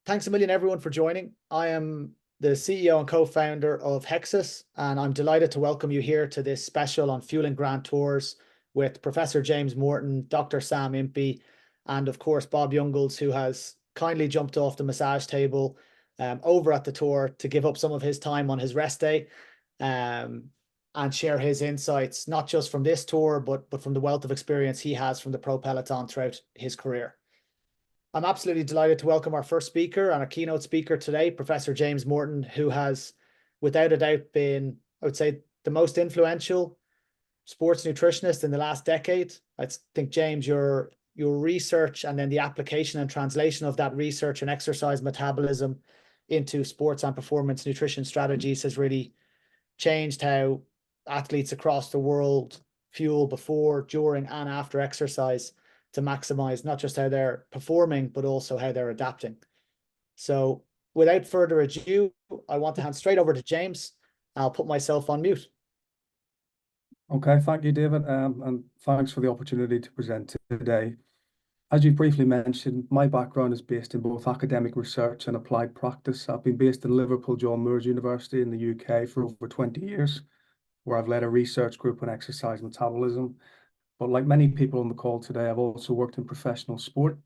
Thanks a million, everyone, for joining. I am the CEO and co-founder of Hexis, and I'm delighted to welcome you here to this special on fueling Grand Tours with Professor James Morton, Dr. Sam Impey, and of course, Bob Jungels, who has kindly jumped off the massage table over at the tour to give up some of his time on his rest day and share his insights, not just from this tour, but from the wealth of experience he has from the pro peloton throughout his career. I'm absolutely delighted to welcome our first speaker and our keynote speaker today, Professor James Morton, who has, without a doubt, been, I would say, the most influential sports nutritionist in the last decade. I think, James, your research and then the application and translation of that research and exercise metabolism into sports and performance nutrition strategies has really changed how athletes across the world fuel before, during, and after exercise to maximize not just how they're performing, but also how they're adapting. So without further ado, I want to hand straight over to James. I'll put myself on mute. Okay, thank you, David, and thanks for the opportunity to present today. As you briefly mentioned, my background is based in both academic research and applied practice. I've been based in Liverpool John Moores University in the UK for over 20 years, where I've led a research group on exercise metabolism. But like many people on the call today, I've also worked in professional sport.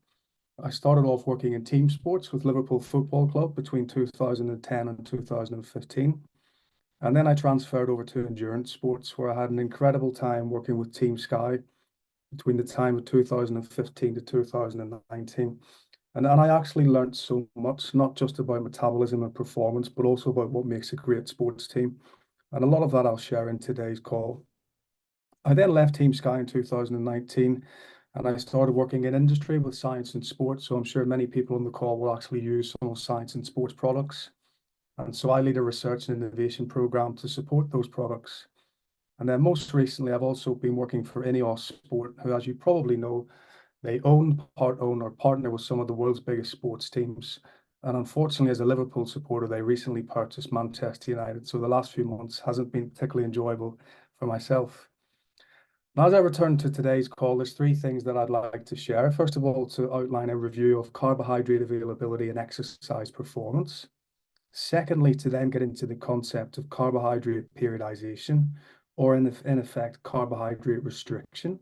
I started off working in team sports with Liverpool Football Club between 2010 and 2015. And then I transferred over to endurance sports, where I had an incredible time working with Team Sky between the time of 2015 to 2019. And I actually learned so much, not just about metabolism and performance, but also about what makes a great sports team. And a lot of that I'll share in today's call. I then left Team Sky in 2019 and I started working in industry with science and sports. So I'm sure many people on the call will actually use some of science and sports products. And so I lead a research and innovation program to support those products. And then most recently, I've also been working for INEOS Sport, who, as you probably know, they own, part own, or partner with some of the world's biggest sports teams. And unfortunately, as a Liverpool supporter, they recently purchased Manchester United. So the last few months hasn't been particularly enjoyable for myself. Now, as I return to today's call, there's three things that I'd like to share. First of all, to outline a review of carbohydrate availability and exercise performance. Secondly, to then get into the concept of carbohydrate periodization, or in effect, carbohydrate restriction,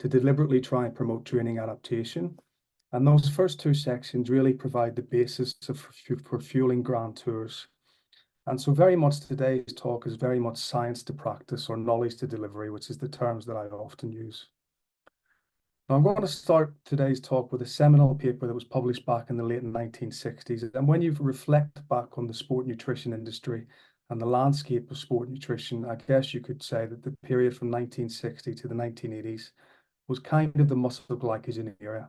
to deliberately try and promote training adaptation. And those first two sections really provide the basis for fueling Grand Tours. And so very much today's talk is very much science to practice or knowledge to delivery, which is the terms that I often use. Now, I'm going to start today's talk with a seminal paper that was published back in the late 1960s. And when you reflect back on the sport nutrition industry and the landscape of sport nutrition, I guess you could say that the period from 1960 to the 1980s was kind of the muscle glycogen era.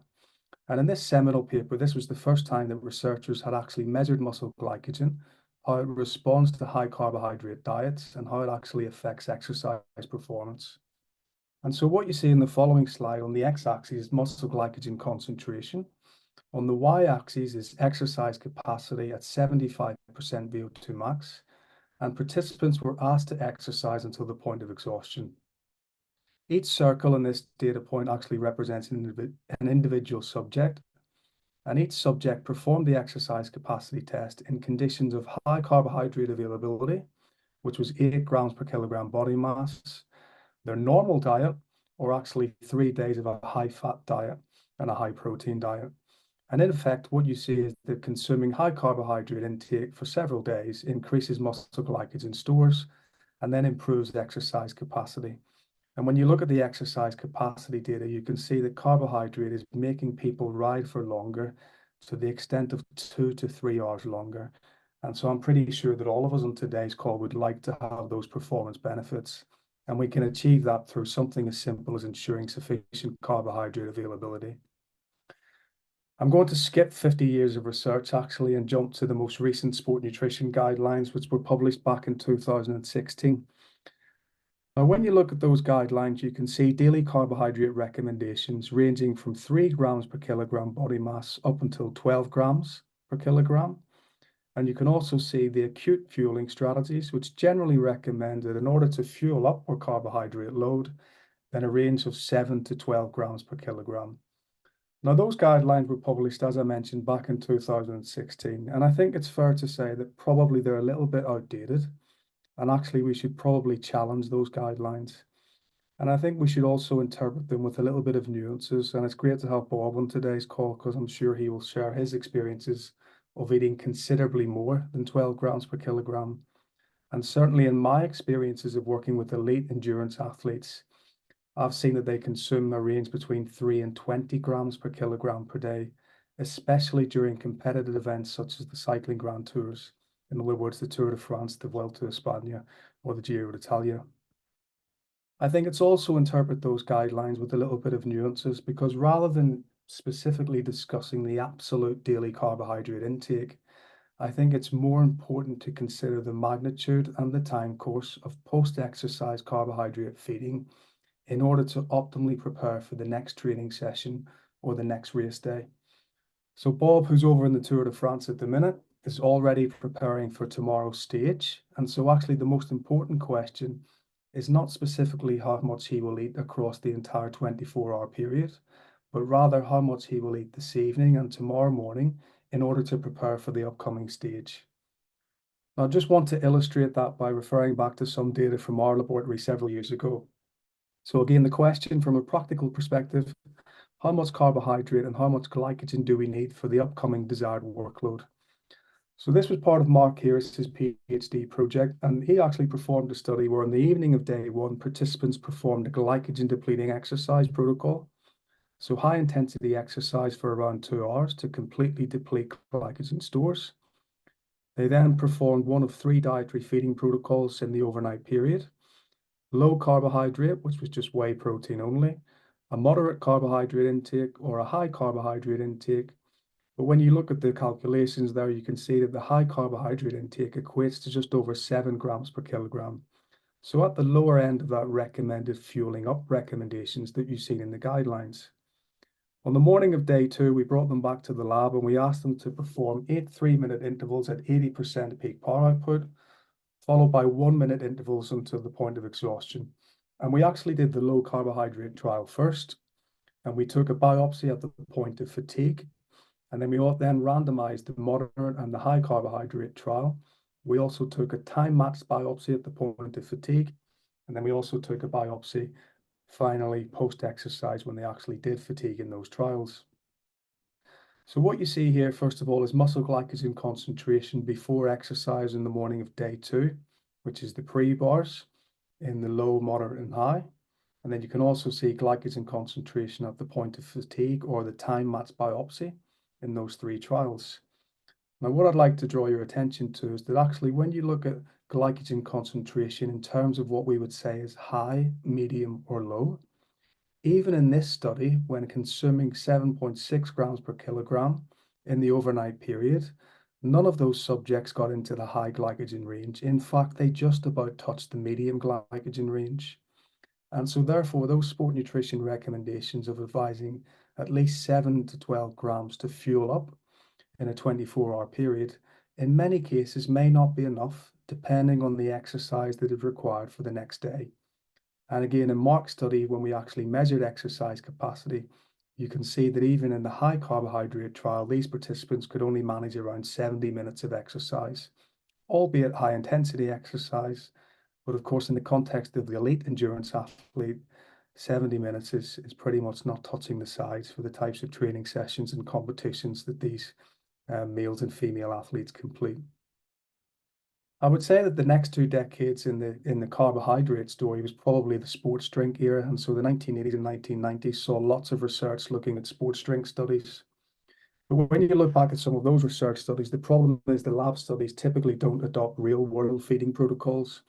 And in this seminal paper, this was the first time that researchers had actually measured muscle glycogen, how it responds to high carbohydrate diets, and how it actually affects exercise performance. And so what you see in the following slide on the x-axis is muscle glycogen concentration. On the y-axis is exercise capacity at 75% VO2 max, and participants were asked to exercise until the point of exhaustion. Each circle in this data point actually represents an individual subject, and each subject performed the exercise capacity test in conditions of high carbohydrate availability, which was 8 grams per kilogram body mass, their normal diet, or actually 3 days of a high fat diet and a high protein diet. And in effect, what you see is that consuming high carbohydrate intake for several days increases muscle glycogen stores and then improves the exercise capacity. And when you look at the exercise capacity data, you can see that carbohydrate is making people ride for longer to the extent of 2 to 3 hours longer. And so I'm pretty sure that all of us on today's call would like to have those performance benefits. And we can achieve that through something as simple as ensuring sufficient carbohydrate availability. I'm going to skip 50 years of research actually and jump to the most recent sport nutrition guidelines, which were published back in 2016. Now, when you look at those guidelines, you can see daily carbohydrate recommendations ranging from 3 grams per kilogram body mass up until 12 grams per kilogram. And you can also see the acute fueling strategies, which generally recommend that in order to fuel up our carbohydrate load, then a range of 7 to 12 grams per kilogram. Now, those guidelines were published, as I mentioned, back in 2016, and I think it's fair to say that probably they're a little bit outdated, and actually we should probably challenge those guidelines. And I think we should also interpret them with a little bit of nuances, and it's great to have Bob on today's call because I'm sure he will share his experiences of eating considerably more than 12 grams per kilogram. And certainly in my experiences of working with elite endurance athletes, I've seen that they consume a range between 3 and 20 grams per kilogram per day, especially during competitive events such as the cycling Grand Tours. In other words, the Tour de France, the Vuelta a España, or the Giro d'Italia. I think it's also interpret those guidelines with a little bit of nuances because rather than specifically discussing the absolute daily carbohydrate intake, I think it's more important to consider the magnitude and the time course of post-exercise carbohydrate feeding in order to optimally prepare for the next training session or the next race day. So Bob, who's over in the Tour de France at the minute, is already preparing for tomorrow's stage. And so actually the most important question is not specifically how much he will eat across the entire 24-hour period, but rather how much he will eat this evening and tomorrow morning in order to prepare for the upcoming stage. Now, I just want to illustrate that by referring back to some data from our laboratory several years ago. So again, the question from a practical perspective, how much carbohydrate and how much glycogen do we need for the upcoming desired workload? So this was part of Mark Harris's PhD project, and he actually performed a study where on the evening of day one, participants performed a glycogen depleting exercise protocol. So high intensity exercise for around 2 hours to completely deplete glycogen stores. They then performed one of 3 dietary feeding protocols in the overnight period. Low carbohydrate, which was just whey protein only, a moderate carbohydrate intake, or a high carbohydrate intake. But when you look at the calculations there, you can see that the high carbohydrate intake equates to just over 7 grams per kilogram. So at the lower end of that recommended fueling up recommendations that you've seen in the guidelines. On the morning of day 2, we brought them back to the lab and we asked them to perform 8 3-minute intervals at 80% peak power output, followed by 1-minute intervals until the point of exhaustion. And we actually did the low carbohydrate trial first, and we took a biopsy at the point of fatigue. And then we then randomized the moderate and the high carbohydrate trial. We also took a time-matched biopsy at the point of fatigue. And then we also took a biopsy finally post-exercise when they actually did fatigue in those trials. So what you see here, first of all, is muscle glycogen concentration before exercise in the morning of day 2, which is the pre-bars in the low, moderate, and high. And then you can also see glycogen concentration at the point of fatigue or the time-matched biopsy in those 3 trials. Now, what I'd like to draw your attention to is that actually when you look at glycogen concentration in terms of what we would say is high, medium, or low, even in this study, when consuming 7.6 grams per kilogram in the overnight period, none of those subjects got into the high glycogen range. In fact, they just about touched the medium glycogen range. And so therefore, those sport nutrition recommendations of advising at least 7 to 12 grams to fuel up in a 24-hour period, in many cases may not be enough, depending on the exercise that is required for the next day. And again, in Mark's study, when we actually measured exercise capacity, you can see that even in the high carbohydrate trial, these participants could only manage around 70 minutes of exercise, albeit high intensity exercise. But of course, in the context of the elite endurance athlete, 70 minutes is pretty much not touching the sides for the types of training sessions and competitions that these males and female athletes complete. I would say that the next 2 decades in the carbohydrate story was probably the sports drink era, and so the 1980s and 1990s saw lots of research looking at sports drink studies. But when you look back at some of those research studies, the problem is the lab studies typically don't adopt real-world feeding protocols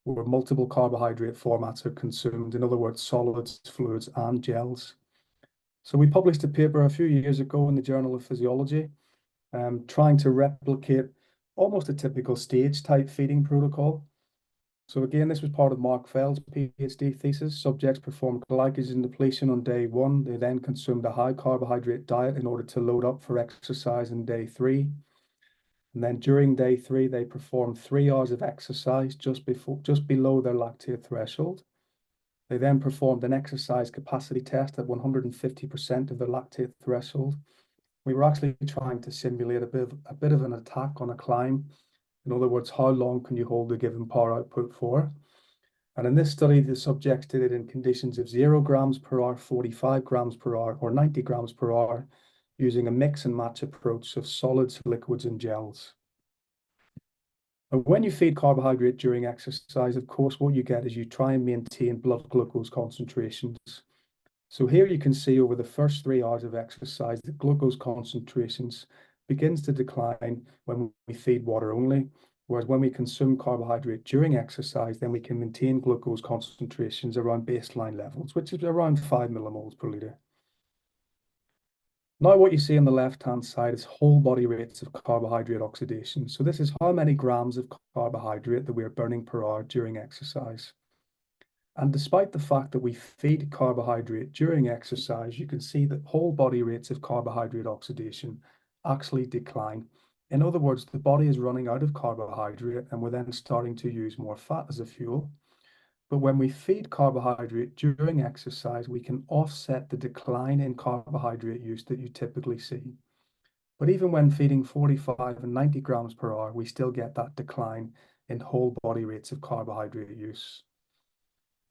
where multiple carbohydrate formats are consumed, in other words, solids, fluids, and gels. So we published a paper a few years ago in the Journal of Physiology, trying to replicate almost a typical stage type feeding protocol. So again, this was part of Mark Feld's PhD thesis. Subjects performed glycogen depletion on day 1. They then consumed a high carbohydrate diet in order to load up for exercise in day 3. And then during day 3, they performed 3 hours of exercise just below their lactate threshold. They then performed an exercise capacity test at 150% of the lactate threshold. We were actually trying to simulate a bit of an attack on a climb. In other words, how long can you hold a given power output for? And in this study, the subjects did it in conditions of 0 grams per hour, 45 grams per hour, or 90 grams per hour, using a mix and match approach of solids, liquids, and gels. And when you feed carbohydrate during exercise, of course, what you get is you try and maintain blood glucose concentrations. So here you can see over the first 3 hours of exercise, the glucose concentrations begins to decline when we feed water only, whereas when we consume carbohydrate during exercise, then we can maintain glucose concentrations around baseline levels, which is around 5 millimoles per liter. Now what you see on the left-hand side is whole body rates of carbohydrate oxidation. So this is how many grams of carbohydrate that we are burning per hour during exercise. And despite the fact that we feed carbohydrate during exercise, you can see that whole body rates of carbohydrate oxidation actually decline. In other words, the body is running out of carbohydrate and we're then starting to use more fat as a fuel. But when we feed carbohydrate during exercise, we can offset the decline in carbohydrate use that you typically see. But even when feeding 45 and 90 grams per hour, we still get that decline in whole body rates of carbohydrate use.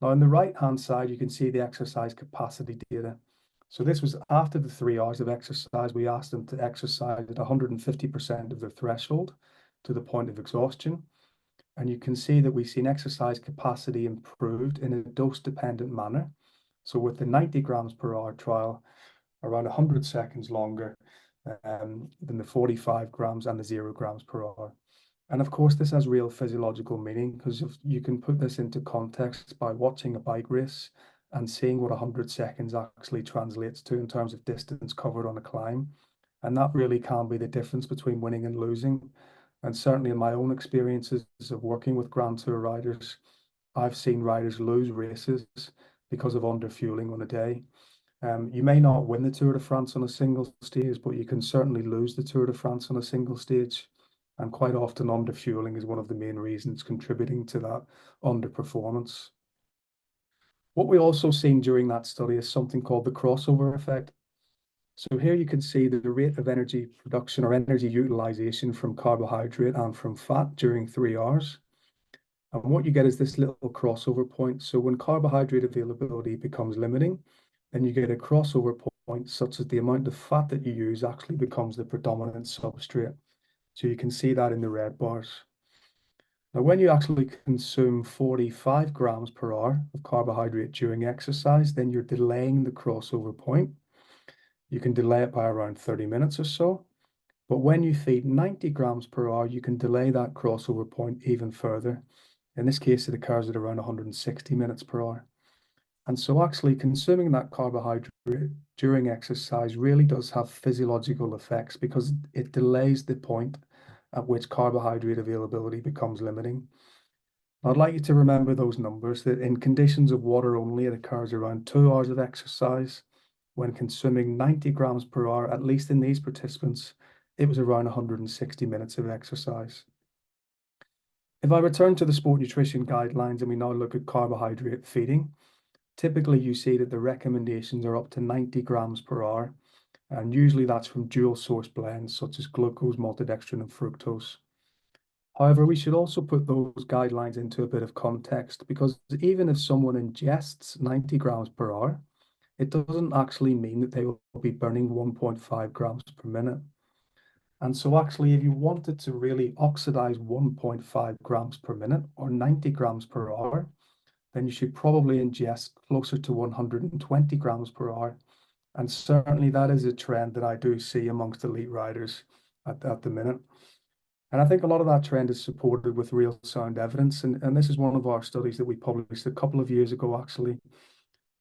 Now, on the right-hand side, you can see the exercise capacity data. So this was after the 3 hours of exercise. We asked them to exercise at 150% of their threshold to the point of exhaustion. And you can see that we've seen exercise capacity improved in a dose-dependent manner. So with the 90 grams per hour trial, around 100 seconds longer than the 45 grams and the 0 grams per hour. And of course, this has real physiological meaning because you can put this into context by watching a bike race and seeing what 100 seconds actually translates to in terms of distance covered on a climb. And that really can be the difference between winning and losing. And certainly in my own experiences of working with Grand Tour riders, I've seen riders lose races because of underfueling on a day. You may not win the Tour de France on a single stage, but you can certainly lose the Tour de France on a single stage. And quite often underfueling is one of the main reasons contributing to that underperformance. What we also seen during that study is something called the crossover effect. So here you can see the rate of energy production or energy utilization from carbohydrate and from fat during 3 hours. And what you get is this little crossover point. So when carbohydrate availability becomes limiting, then you get a crossover point such that the amount of fat that you use actually becomes the predominant substrate. So you can see that in the red bars. Now, when you actually consume 45 grams per hour of carbohydrate during exercise, then you're delaying the crossover point. You can delay it by around 30 minutes or so. But when you feed 90 grams per hour, you can delay that crossover point even further. In this case, it occurs at around 160 minutes per hour. And so actually consuming that carbohydrate during exercise really does have physiological effects because it delays the point at which carbohydrate availability becomes limiting. I'd like you to remember those numbers, that in conditions of water only, it occurs around 2 hours of exercise. When consuming 90 grams per hour, at least in these participants, it was around 160 minutes of exercise. If I return to the sport nutrition guidelines and we now look at carbohydrate feeding, typically you see that the recommendations are up to 90 grams per hour. And usually that's from dual source blends such as glucose, maltodextrin, and fructose. However, we should also put those guidelines into a bit of context because even if someone ingests 90 grams per hour, it doesn't actually mean that they will be burning 1.5 grams per minute. And so actually, if you wanted to really oxidize 1.5 grams per minute or 90 grams per hour, then you should probably ingest closer to 120 grams per hour. And certainly that is a trend that I do see amongst elite riders at the minute. And I think a lot of that trend is supported with real sound evidence. And this is one of our studies that we published a couple of years ago, actually.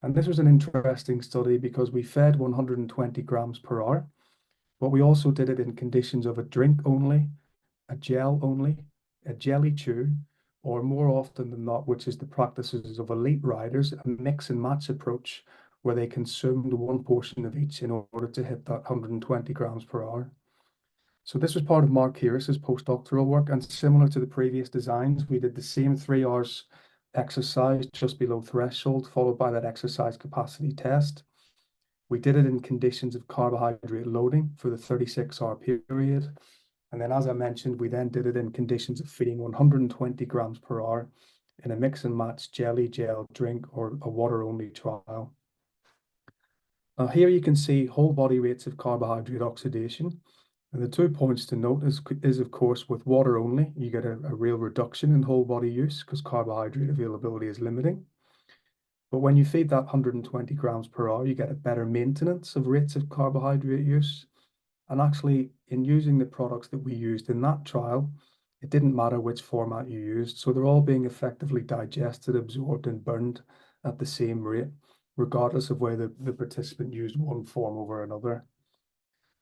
And this was an interesting study because we fed 120 grams per hour, but we also did it in conditions of a drink only, a gel only, a jelly chew, or more often than not, which is the practices of elite riders, a mix and match approach where they consumed one portion of each in order to hit that 120 grams per hour. So this was part of Mark Harris's postdoctoral work, and similar to the previous designs, we did the same 3 hours exercise just below threshold, followed by that exercise capacity test. We did it in conditions of carbohydrate loading for the 36-hour period. And then, as I mentioned, we then did it in conditions of feeding 120 grams per hour in a mix and match jelly, gel, drink, or a water-only trial. Now here you can see whole body rates of carbohydrate oxidation. And the 2 points to note is of course, with water only, you get a real reduction in whole body use because carbohydrate availability is limiting. But when you feed that 120 grams per hour, you get a better maintenance of rates of carbohydrate use. And actually, in using the products that we used in that trial, it didn't matter which format you used. So they're all being effectively digested, absorbed, and burned at the same rate, regardless of whether the participant used one form over another.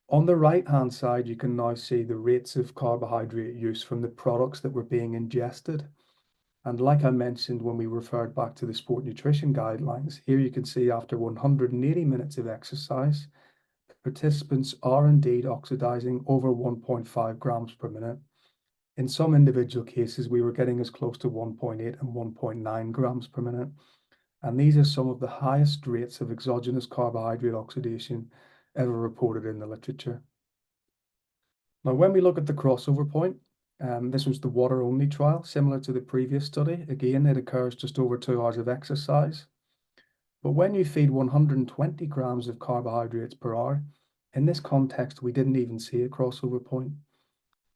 On the right-hand side, you can now see the rates of carbohydrate use from the products that were being ingested. And like I mentioned when we referred back to the sport nutrition guidelines, here you can see after 180 minutes of exercise, participants are indeed oxidizing over 1.5 grams per minute. In some individual cases, we were getting as close to 1.8 and 1.9 grams per minute. And these are some of the highest rates of exogenous carbohydrate oxidation ever reported in the literature. Now, when we look at the crossover point, this was the water-only trial, similar to the previous study. Again, it occurs just over 2 hours of exercise. But when you feed 120 grams of carbohydrates per hour, in this context, we didn't even see a crossover point.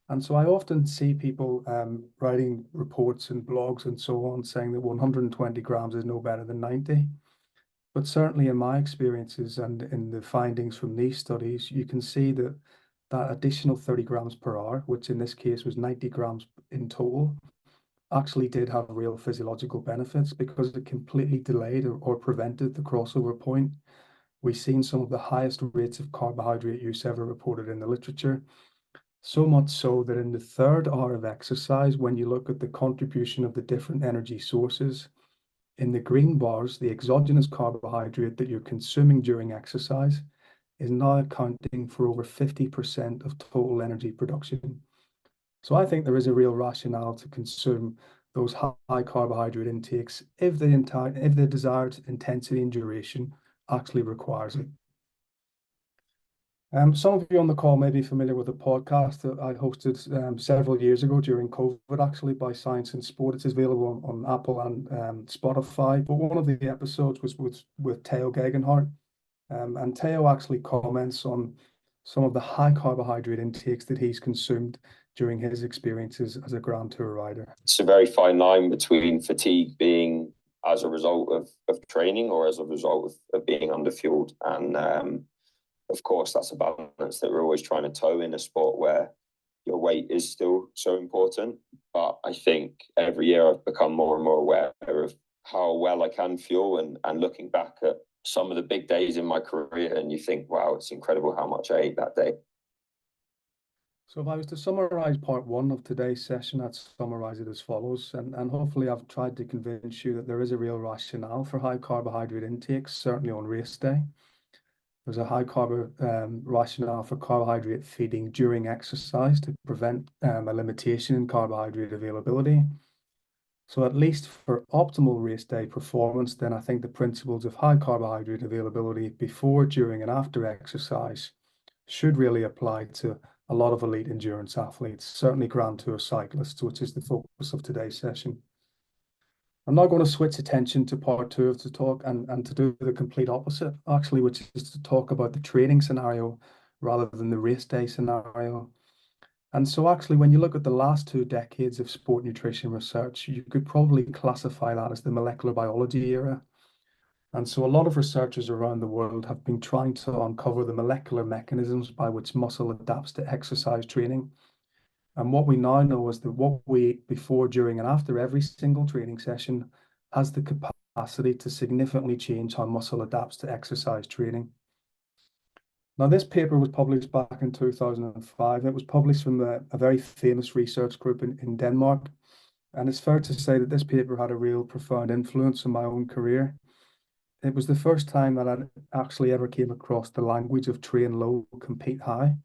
And so I often see people writing reports and blogs and so on saying that 120 grams is no better than 90. But certainly in my experiences and in the findings from these studies, you can see that that additional 30 grams per hour, which in this case was 90 grams in total, actually did have real physiological benefits because it completely delayed or prevented the crossover point. We've seen some of the highest rates of carbohydrate use ever reported in the literature. So much so that in the third hour of exercise, when you look at the contribution of the different energy sources, in the green bars, the exogenous carbohydrate that you're consuming during exercise is now accounting for over 50% of total energy production. So I think there is a real rationale to consume those high carbohydrate intakes if the desired intensity and duration actually requires it. Some of you on the call may be familiar with a podcast that I hosted several years ago during COVID, actually, by Science and Sport. It's available on Apple and Spotify. But one of the episodes was with Theo Gegenhardt. And Theo actually comments on some of the high carbohydrate intakes that he's consumed during his experiences as a Grand Tour rider. It's a very fine line between fatigue being as a result of training or as a result of being underfueled. And of course, that's a balance that we're always trying to toe in a sport where your weight is still so important. But I think every year I've become more and more aware of how well I can fuel and looking back at some of the big days in my career and you think, wow, it's incredible how much I ate that day. So if I was to summarize part one of today's session, I'd summarize it as follows. And hopefully I've tried to convince you that there is a real rationale for high carbohydrate intakes, certainly on race day. There's a high rationale for carbohydrate feeding during exercise to prevent a limitation in carbohydrate availability. So at least for optimal race day performance, then I think the principles of high carbohydrate availability before, during, and after exercise should really apply to a lot of elite endurance athletes, certainly Grand Tour cyclists, which is the focus of today's session. I'm now going to switch attention to part two of the talk and to do the complete opposite, actually, which is to talk about the training scenario rather than the race day scenario. And so actually, when you look at the last 2 decades of sport nutrition research, you could probably classify that as the molecular biology era. And so a lot of researchers around the world have been trying to uncover the molecular mechanisms by which muscle adapts to exercise training. And what we now know is that what we eat before, during, and after every single training session has the capacity to significantly change how muscle adapts to exercise training. Now, this paper was published back in 2005. It was published from a very famous research group in Denmark. And it's fair to say that this paper had a real profound influence on my own career. It was the first time that I actually ever came across the language of train low, compete high.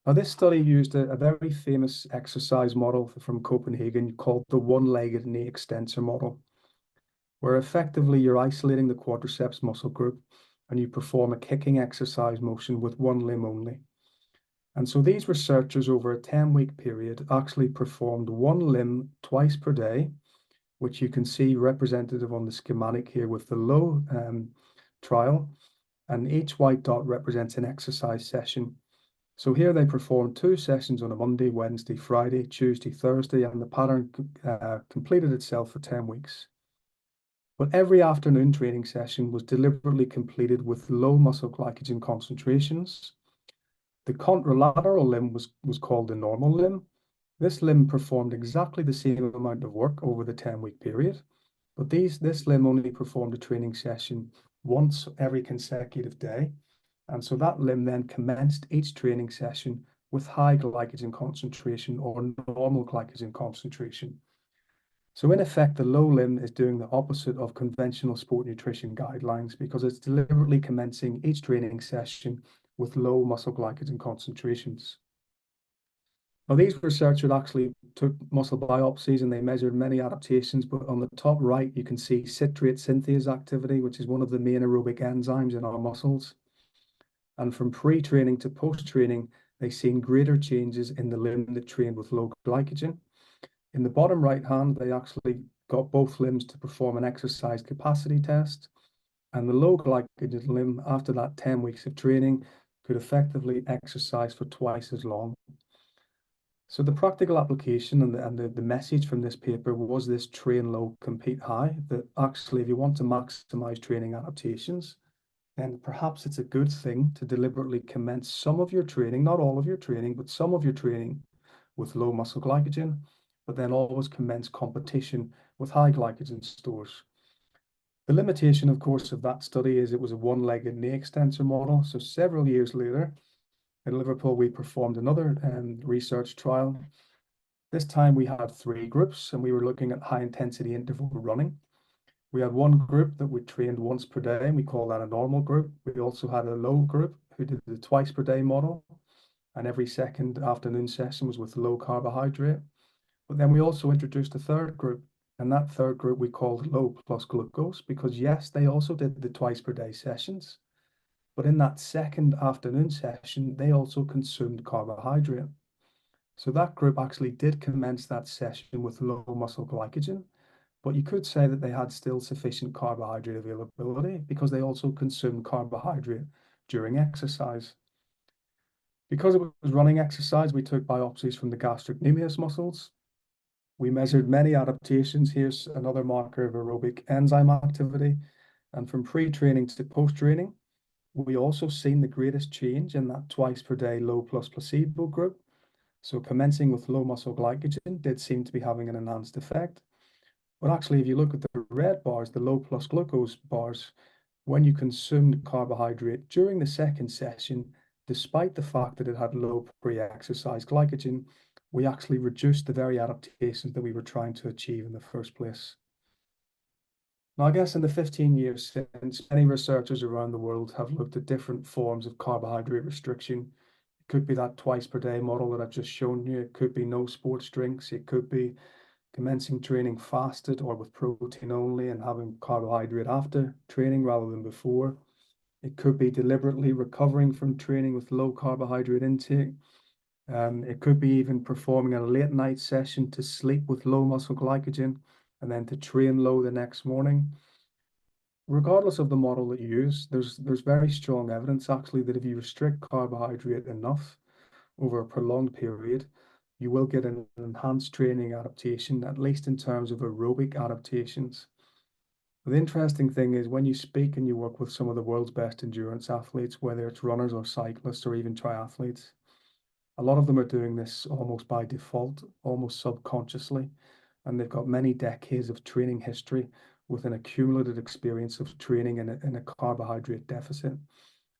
Now, this study used a very famous exercise model from Copenhagen called the one-legged knee extensor model, where effectively you're isolating the quadriceps muscle group and you perform a kicking exercise motion with one limb only. And so these researchers over a 10-week period actually performed one limb twice per day, which you can see representative on the schematic here with the low trial, and each white dot represents an exercise session. So here they performed 2 sessions on a Monday, Wednesday, Friday, Tuesday, Thursday, and the pattern completed itself for 10 weeks. But every afternoon training session was deliberately completed with low muscle glycogen concentrations. The contralateral limb was called the normal limb. This limb performed exactly the same amount of work over the 10-week period, but this limb only performed a training session once every consecutive day. And so that limb then commenced each training session with high glycogen concentration or normal glycogen concentration. So in effect, the low limb is doing the opposite of conventional sport nutrition guidelines because it's deliberately commencing each training session with low muscle glycogen concentrations. Now, these researchers actually took muscle biopsies and they measured many adaptations, but on the top right, you can see citrate synthase activity, which is one of the main aerobic enzymes in our muscles. And from pre-training to post-training, they've seen greater changes in the limb that trained with low glycogen. In the bottom right hand, they actually got both limbs to perform an exercise capacity test. And the low glycogen limb, after that 10 weeks of training, could effectively exercise for twice as long. So the practical application and the message from this paper was this train low, compete high, that actually if you want to maximize training adaptations, then perhaps it's a good thing to deliberately commence some of your training, not all of your training, but some of your training with low muscle glycogen, but then always commence competition with high glycogen stores. The limitation, of course, of that study is it was a one-legged knee extensor model. So several years later, in Liverpool, we performed another research trial. This time we had 3 groups and we were looking at high-intensity interval running. We had one group that we trained once per day, and we call that a normal group. We also had a low group who did the twice per day model, and every second afternoon session was with low carbohydrate. But then we also introduced a third group, and that third group we called low plus glucose, because yes, they also did the twice per day sessions. But in that second afternoon session, they also consumed carbohydrate. So that group actually did commence that session with low muscle glycogen, but you could say that they had still sufficient carbohydrate availability because they also consumed carbohydrate during exercise. Because it was running exercise, we took biopsies from the gastrocnemius muscles. We measured many adaptations. Here's another marker of aerobic enzyme activity. And from pre-training to post-training, we also seen the greatest change in that twice per day low plus placebo group. So commencing with low muscle glycogen did seem to be having an enhanced effect. But actually, if you look at the red bars, the low plus glucose bars, when you consumed carbohydrate during the second session, despite the fact that it had low pre-exercise glycogen, we actually reduced the very adaptations that we were trying to achieve in the first place. Now, I guess in the 15 years since, many researchers around the world have looked at different forms of carbohydrate restriction. It could be that twice per day model that I've just shown you. It could be no sports drinks. It could be commencing training fasted or with protein only and having carbohydrate after training rather than before. It could be deliberately recovering from training with low carbohydrate intake. It could be even performing a late night session to sleep with low muscle glycogen and then to train low the next morning. Regardless of the model that you use, there's very strong evidence actually that if you restrict carbohydrate enough over a prolonged period, you will get an enhanced training adaptation, at least in terms of aerobic adaptations. The interesting thing is when you speak and you work with some of the world's best endurance athletes, whether it's runners or cyclists or even triathletes, a lot of them are doing this almost by default, almost subconsciously, and they've got many decades of training history with an accumulated experience of training in a carbohydrate deficit.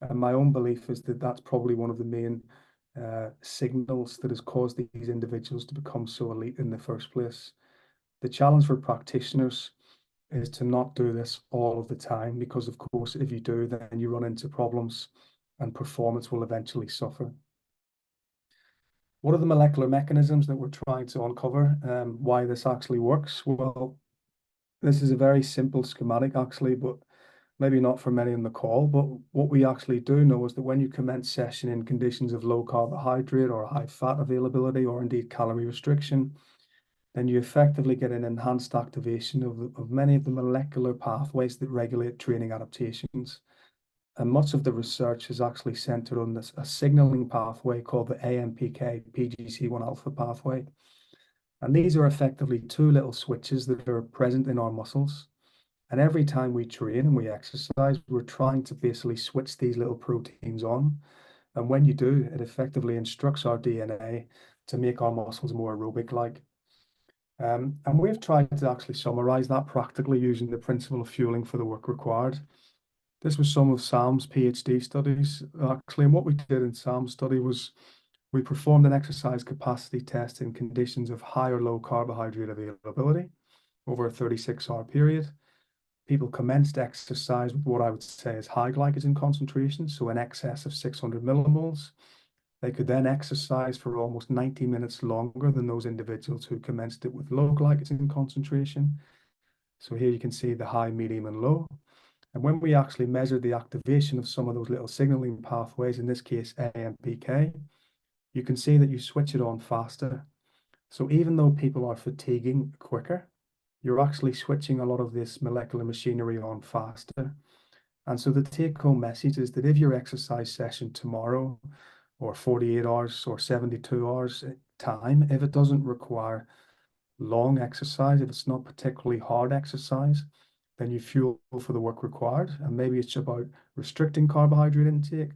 And my own belief is that that's probably one of the main signals that has caused these individuals to become so elite in the first place. The challenge for practitioners is to not do this all of the time, because of course, if you do, then you run into problems and performance will eventually suffer. What are the molecular mechanisms that we're trying to uncover, why this actually works? Well, this is a very simple schematic actually, but maybe not for many on the call. But what we actually do know is that when you commence session in conditions of low carbohydrate or high fat availability, or indeed calorie restriction, then you effectively get an enhanced activation of many of the molecular pathways that regulate training adaptations. And much of the research is actually centered on a signaling pathway called the AMPK PGC1 alpha pathway. And these are effectively two little switches that are present in our muscles. And every time we train and we exercise, we're trying to basically switch these little proteins on. And when you do, it effectively instructs our DNA to make our muscles more aerobic-like. And we've tried to actually summarize that practically using the principle of fueling for the work required. This was some of Sam's PhD studies, actually, and what we did in Sam's study was we performed an exercise capacity test in conditions of high or low carbohydrate availability over a 36-hour period. People commenced exercise with what I would say is high glycogen concentration, so in excess of 600 millimoles. They could then exercise for almost 90 minutes longer than those individuals who commenced it with low glycogen concentration. So here you can see the high, medium, and low. And when we actually measured the activation of some of those little signaling pathways, in this case AMPK, you can see that you switch it on faster. So even though people are fatiguing quicker, you're actually switching a lot of this molecular machinery on faster. And so the take-home message is that if your exercise session tomorrow, or 48 hours or 72 hours time, if it doesn't require long exercise, if it's not particularly hard exercise, then you fuel for the work required. And maybe it's about restricting carbohydrate intake.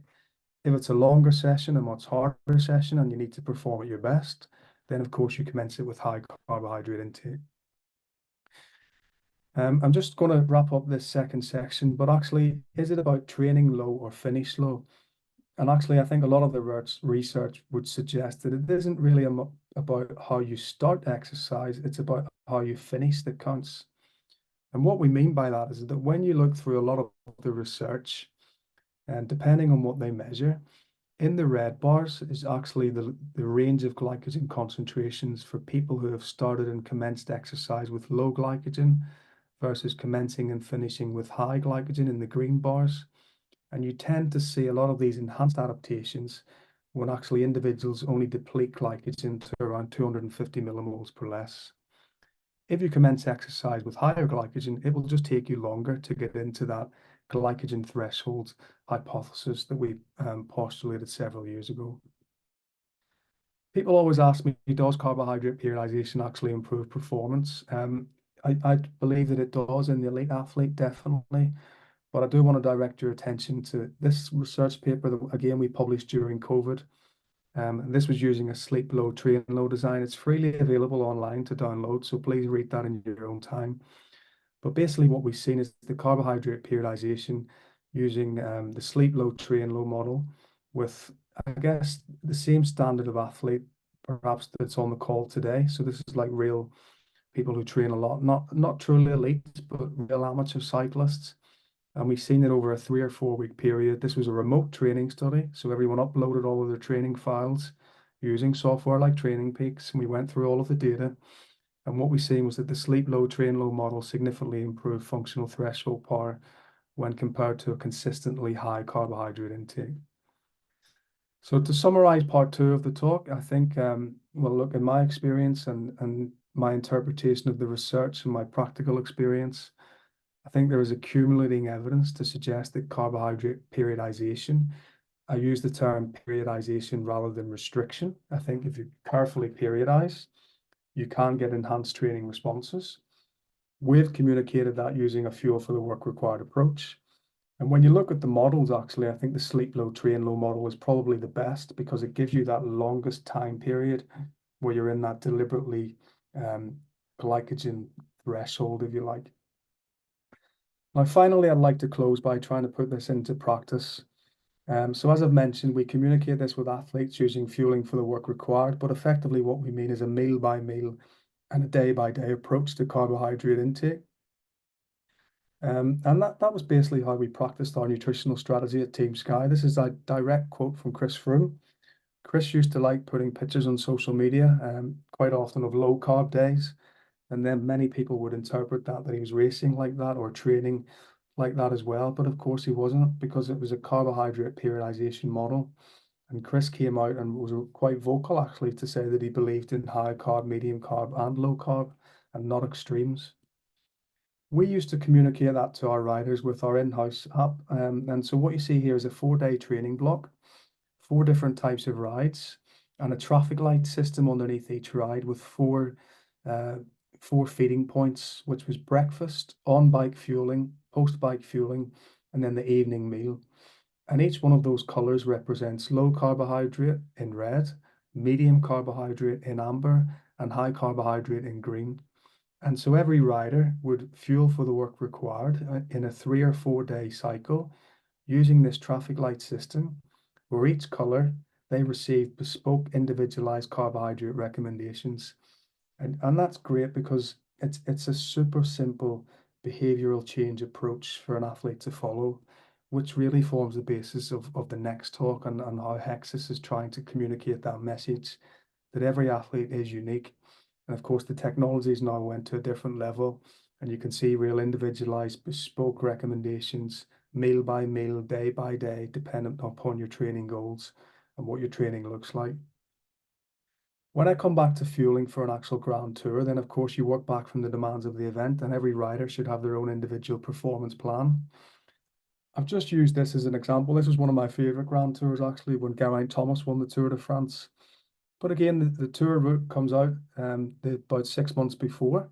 If it's a longer session, a much harder session, and you need to perform at your best, then of course you commence it with high carbohydrate intake. I'm just going to wrap up this second section, but actually, is it about training low or finish low? And actually, I think a lot of the research would suggest that it isn't really about how you start exercise, it's about how you finish that counts. And what we mean by that is that when you look through a lot of the research, and depending on what they measure, in the red bars is actually the range of glycogen concentrations for people who have started and commenced exercise with low glycogen versus commencing and finishing with high glycogen in the green bars. And you tend to see a lot of these enhanced adaptations when actually individuals only deplete glycogen to around 250 millimoles per less. If you commence exercise with higher glycogen, it will just take you longer to get into that glycogen threshold hypothesis that we postulated several years ago. People always ask me, does carbohydrate periodization actually improve performance? I believe that it does in the elite athlete, definitely. But I do want to direct your attention to this research paper that, again, we published during COVID. And this was using a sleep low, train low design. It's freely available online to download, so please read that in your own time. But basically what we've seen is the carbohydrate periodization using the sleep low, train low model with, I guess, the same standard of athlete, perhaps, that's on the call today. So this is like real people who train a lot, not truly elite, but real amateur cyclists. And we've seen it over a 3 or 4 week period. This was a remote training study, so everyone uploaded all of their training files using software like TrainingPeaks, and we went through all of the data. And what we seen was that the sleep low, train low model significantly improved functional threshold power when compared to a consistently high carbohydrate intake. So to summarize part 2 of the talk, I think, well, look, in my experience and my interpretation of the research and my practical experience, I think there is accumulating evidence to suggest that carbohydrate periodization, I use the term periodization rather than restriction. I think if you carefully periodize, you can get enhanced training responses. We've communicated that using a fuel for the work required approach. And when you look at the models, actually, I think the sleep low, train low model is probably the best because it gives you that longest time period where you're in that deliberately glycogen threshold, if you like. Now, finally, I'd like to close by trying to put this into practice. So as I've mentioned, we communicate this with athletes using fueling for the work required, but effectively what we mean is a meal by meal and a day by day approach to carbohydrate intake. And that was basically how we practiced our nutritional strategy at Team Sky. This is a direct quote from Chris Froome, Chris used to like putting pictures on social media, quite often of low carb days. And then many people would interpret that he was racing like that or training like that as well. But of course he wasn't, because it was a carbohydrate periodization model. And Chris came out and was quite vocal actually to say that he believed in high carb, medium carb, and low carb, and not extremes. We used to communicate that to our riders with our in-house app. And so what you see here is a 4-day training block, 4 different types of rides, and a traffic light system underneath each ride with 4 feeding points, which was breakfast, on-bike fueling, post-bike fueling, and then the evening meal. And each one of those colors represents low carbohydrate in red, medium carbohydrate in amber, and high carbohydrate in green. And so every rider would fuel for the work required in a 3 or 4 day cycle using this traffic light system, where each color they receive bespoke individualized carbohydrate recommendations. And that's great because it's a super simple behavioral change approach for an athlete to follow, which really forms the basis of the next talk and how Hexis is trying to communicate that message that every athlete is unique. And of course, the technologies now went to a different level, and you can see real individualized bespoke recommendations, meal by meal, day by day, dependent upon your training goals and what your training looks like. When I come back to fueling for an actual Grand Tour, then of course you work back from the demands of the event, and every rider should have their own individual performance plan. I've just used this as an example. This was one of my favorite Grand Tours actually, when Geraint Thomas won the Tour de France. But again, the tour route comes out about 6 months before,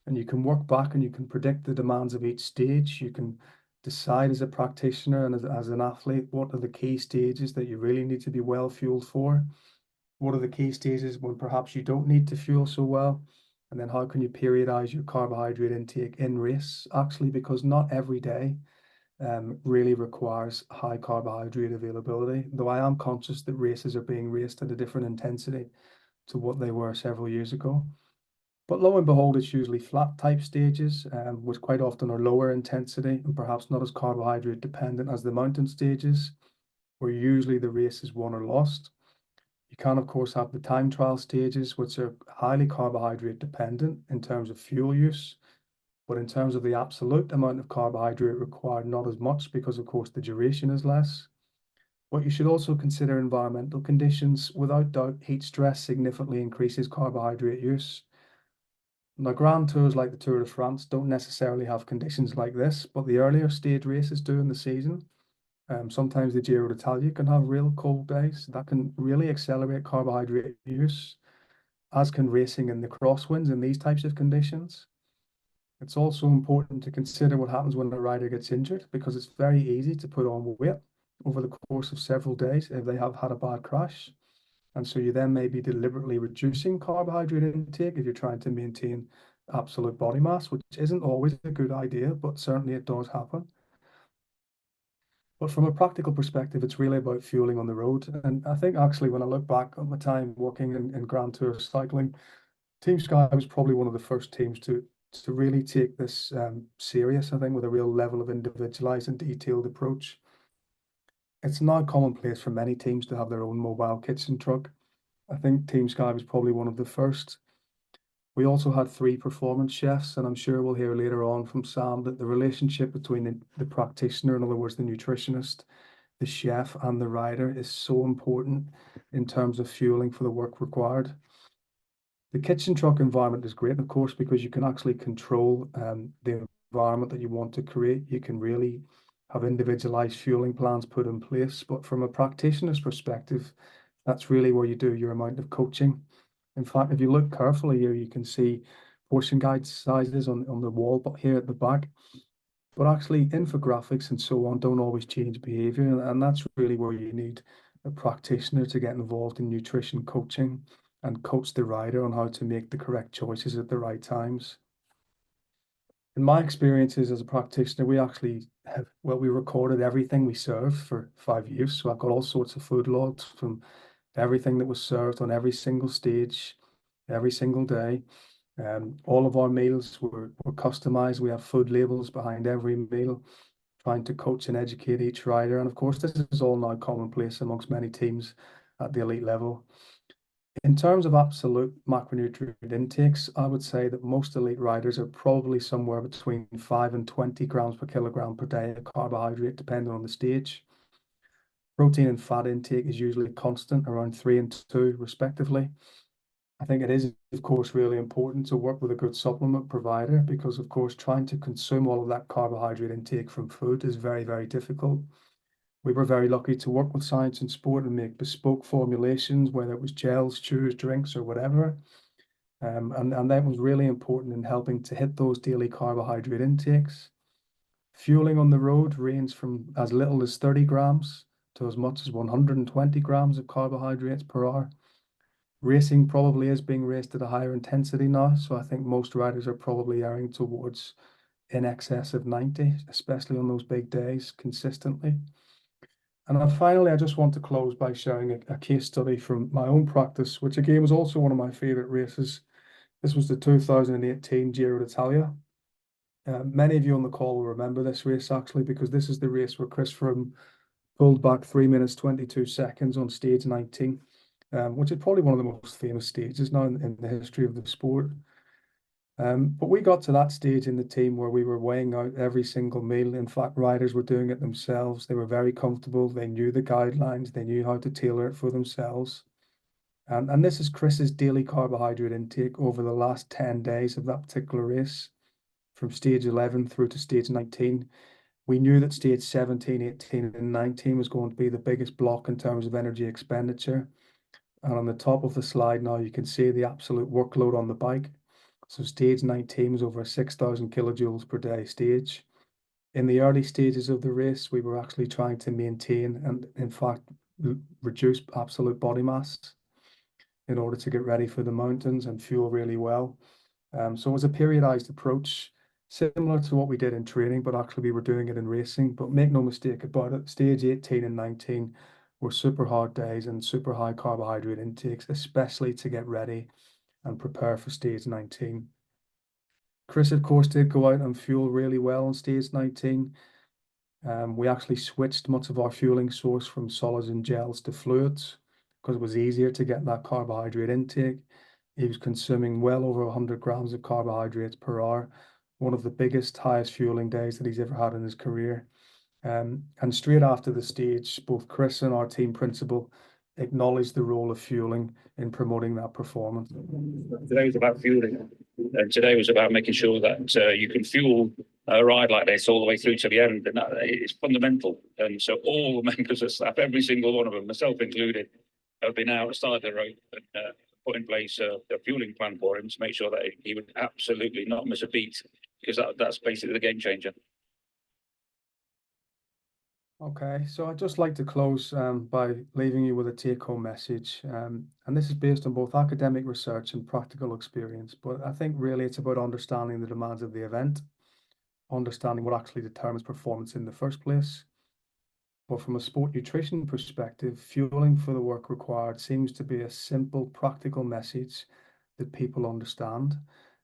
and you can work back and you can predict the demands of each stage. You can decide as a practitioner and as an athlete, what are the key stages that you really need to be well fueled for? What are the key stages when perhaps you don't need to fuel so well? And then how can you periodize your carbohydrate intake in race? Actually, because not every day really requires high carbohydrate availability, though I am conscious that races are being raced at a different intensity to what they were several years ago. But lo and behold, it's usually flat type stages, which quite often are lower intensity and perhaps not as carbohydrate dependent as the mountain stages, where usually the race is won or lost. You can, of course, have the time trial stages, which are highly carbohydrate dependent in terms of fuel use. But in terms of the absolute amount of carbohydrate required, not as much, because of course the duration is less. But you should also consider environmental conditions. Without doubt, heat stress significantly increases carbohydrate use. Now, Grand Tours like the Tour de France don't necessarily have conditions like this, but the earlier stage races do in the season. Sometimes the Giro d'Italia can have real cold days that can really accelerate carbohydrate use, as can racing in the crosswinds in these types of conditions. It's also important to consider what happens when a rider gets injured, because it's very easy to put on weight over the course of several days if they have had a bad crash. And so you then may be deliberately reducing carbohydrate intake if you're trying to maintain absolute body mass, which isn't always a good idea, but certainly it does happen. But from a practical perspective, it's really about fueling on the road. And I think actually when I look back on my time working in Grand Tour cycling, Team Sky was probably one of the first teams to really take this serious, I think, with a real level of individualized and detailed approach. It's now commonplace for many teams to have their own mobile kitchen truck. I think Team Sky was probably one of the first. We also had 3 performance chefs, and I'm sure we'll hear later on from Sam that the relationship between the practitioner, in other words, the nutritionist, the chef, and the rider is so important in terms of fueling for the work required. The kitchen truck environment is great, of course, because you can actually control the environment that you want to create. You can really have individualized fueling plans put in place. But from a practitioner's perspective, that's really where you do your amount of coaching. In fact, if you look carefully here, you can see portion guide sizes on the wall, but here at the back. But actually, infographics and so on don't always change behavior. And that's really where you need a practitioner to get involved in nutrition coaching and coach the rider on how to make the correct choices at the right times. In my experiences as a practitioner, we actually we recorded everything we served for 5 years. So I've got all sorts of food logs from everything that was served on every single stage, every single day. All of our meals were customized. We have food labels behind every meal, trying to coach and educate each rider. And of course, this is all now commonplace amongst many teams at the elite level. In terms of absolute macronutrient intakes, I would say that most elite riders are probably somewhere between 5 and 20 grams per kilogram per day of carbohydrate, depending on the stage. Protein and fat intake is usually constant, around 3 and 2 respectively. I think it is, of course, really important to work with a good supplement provider because, of course, trying to consume all of that carbohydrate intake from food is very, very difficult. We were very lucky to work with Science and Sport and make bespoke formulations, whether it was gels, chews, drinks, or whatever. And that was really important in helping to hit those daily carbohydrate intakes. Fueling on the road ranged from as little as 30 grams to as much as 120 grams of carbohydrates per hour. Racing probably is being raced at a higher intensity now, so I think most riders are probably erring towards in excess of 90, especially on those big days consistently. And then finally, I just want to close by sharing a case study from my own practice, which again was also one of my favorite races. This was the 2018 Giro d'Italia. Many of you on the call will remember this race actually, because this is the race where Chris Froome pulled back 3 minutes 22 seconds on stage 19, which is probably one of the most famous stages now in the history of the sport. But we got to that stage in the team where we were weighing out every single meal. In fact, riders were doing it themselves. They were very comfortable. They knew the guidelines. They knew how to tailor it for themselves. And this is Chris's daily carbohydrate intake over the last 10 days of that particular race, from stage 11 through to stage 19. We knew that stage 17, 18, and 19 was going to be the biggest block in terms of energy expenditure. And on the top of the slide now, you can see the absolute workload on the bike. So stage 19 was over 6,000 kilojoules per day stage. In the early stages of the race, we were actually trying to maintain and, in fact, reduce absolute body mass in order to get ready for the mountains and fuel really well. So it was a periodized approach, similar to what we did in training, but actually we were doing it in racing. But make no mistake about it, stage 18 and 19 were super hard days and super high carbohydrate intakes, especially to get ready and prepare for stage 19. Chris, of course, did go out and fuel really well on stage 19. We actually switched much of our fueling source from solids and gels to fluids because it was easier to get that carbohydrate intake. He was consuming well over 100 grams of carbohydrates per hour, one of the biggest, highest fueling days that he's ever had in his career. And straight after the stage, both Chris and our team principal acknowledged the role of fueling in promoting that performance. Today was about fueling, and today was about making sure that you can fuel a ride like this all the way through to the end, and that is fundamental. And so all the members of staff, every single one of them, myself included, have been outside the road and put in place a fueling plan for him to make sure that he would absolutely not miss a beat, because that's basically the game changer. Okay, so I'd just like to close by leaving you with a take-home message. And this is based on both academic research and practical experience, but I think really it's about understanding the demands of the event, understanding what actually determines performance in the first place. But from a sport nutrition perspective, fueling for the work required seems to be a simple, practical message that people understand.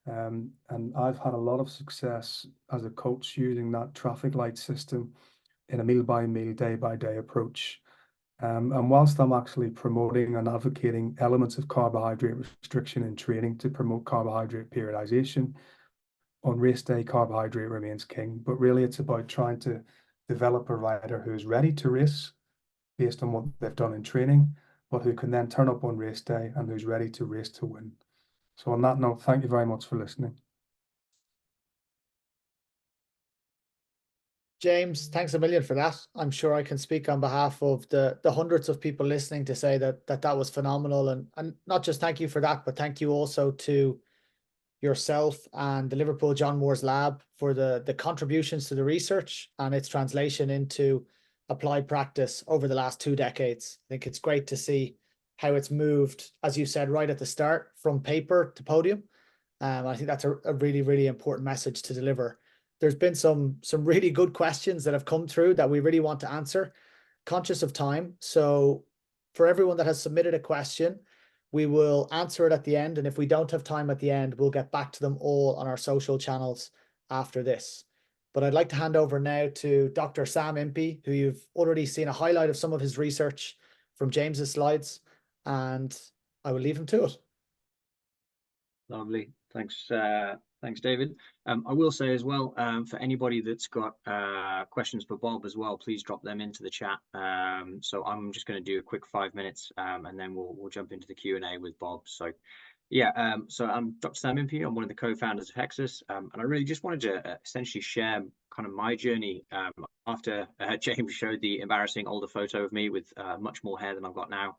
And I've had a lot of success as a coach using that traffic light system in a meal by meal, day by day approach. And whilst I'm actually promoting and advocating elements of carbohydrate restriction in training to promote carbohydrate periodization, on race day, carbohydrate remains king. But really, it's about trying to develop a rider who's ready to race based on what they've done in training, but who can then turn up on race day and who's ready to race to win. So on that note, thank you very much for listening. James, thanks a million for that. I'm sure I can speak on behalf of the hundreds of people listening to say that was phenomenal. And not just thank you for that, but thank you also to yourself and the Liverpool John Moores Lab for the contributions to the research and its translation into applied practice over the last 2 decades. I think it's great to see how it's moved, as you said right at the start, from paper to podium. I think that's a really, really important message to deliver. There's been some really good questions that have come through that we really want to answer, conscious of time. So for everyone that has submitted a question, we will answer it at the end. And if we don't have time at the end, we'll get back to them all on our social channels after this. But I'd like to hand over now to Dr. Sam Impey, who you've already seen a highlight of some of his research from James's slides. and I will leave him to it. Lovely. Thanks, thanks, David. I will say as well, for anybody that's got questions for Bob as well, please drop them into the chat. So I'm just going to do a quick 5 minutes, and then we'll jump into the Q&A with Bob. So yeah, so I'm Dr. Sam Impey. I'm one of the co-founders of Hexis, and I really just wanted to essentially share kind of my journey after James showed the embarrassing older photo of me with much more hair than I've got now.